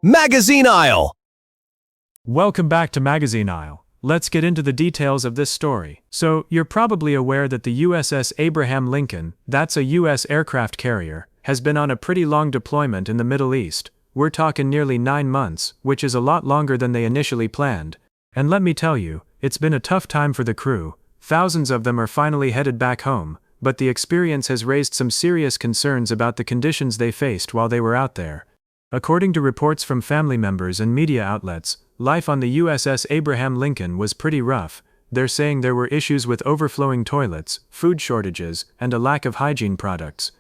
Magazine Aisle. Welcome back to Magazine Aisle. Let's get into the details of this story. So, you're probably aware that the USS Abraham Lincoln, that's a U.S. aircraft carrier, has been on a pretty long deployment in the Middle East. We're talking nearly 9 months, which is a lot longer than they initially planned. And let me tell you, it's been a tough time for the crew. Thousands of them are finally headed back home, but the experience has raised some serious concerns about the conditions they faced while they were out there. According to reports from family members and media outlets, life on the USS Abraham Lincoln was pretty rough. They're saying there were issues with overflowing toilets, food shortages, and a lack of hygiene products.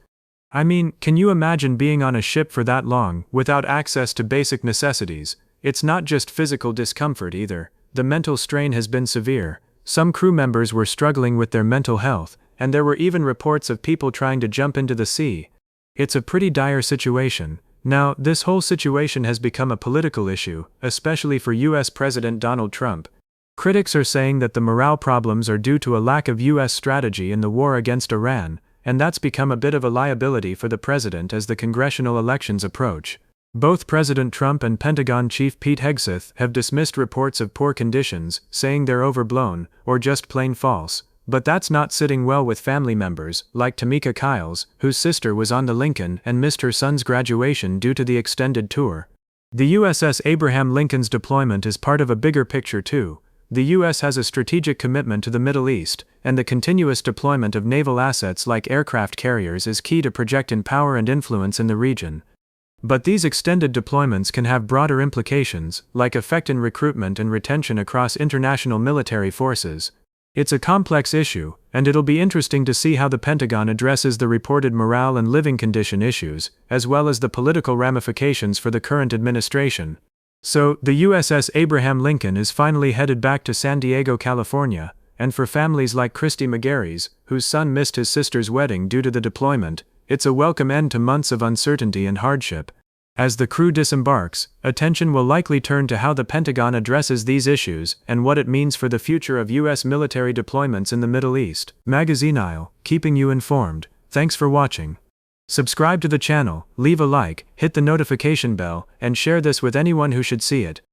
I mean, can you imagine being on a ship for that long, without access to basic necessities? It's not just physical discomfort either. The mental strain has been severe. Some crew members were struggling with their mental health, and there were even reports of people trying to jump into the sea. It's a pretty dire situation. Now, this whole situation has become a political issue, especially for US President Donald Trump. Critics are saying that the morale problems are due to a lack of US strategy in the war against Iran, and that's become a bit of a liability for the president as the congressional elections approach. Both President Trump and Pentagon Chief Pete Hegseth have dismissed reports of poor conditions, saying they're overblown, or just plain false. But that's not sitting well with family members, like Tamika Kyles, whose sister was on the Lincoln and missed her son's graduation due to the extended tour. The USS Abraham Lincoln's deployment is part of a bigger picture too. The US has a strategic commitment to the Middle East, and the continuous deployment of naval assets like aircraft carriers is key to projecting power and influence in the region. But these extended deployments can have broader implications, like affecting recruitment and retention across international military forces. It's a complex issue, and it'll be interesting to see how the Pentagon addresses the reported morale and living condition issues, as well as the political ramifications for the current administration. So, the USS Abraham Lincoln is finally headed back to San Diego, California, and for families like Christy McGarry's, whose son missed his sister's wedding due to the deployment, it's a welcome end to months of uncertainty and hardship. As the crew disembarks, attention will likely turn to how the Pentagon addresses these issues and what it means for the future of U.S. military deployments in the Middle East. Magazine Aisle, keeping you informed. Thanks for watching. Subscribe to the channel, leave a like, hit the notification bell, and share this with anyone who should see it.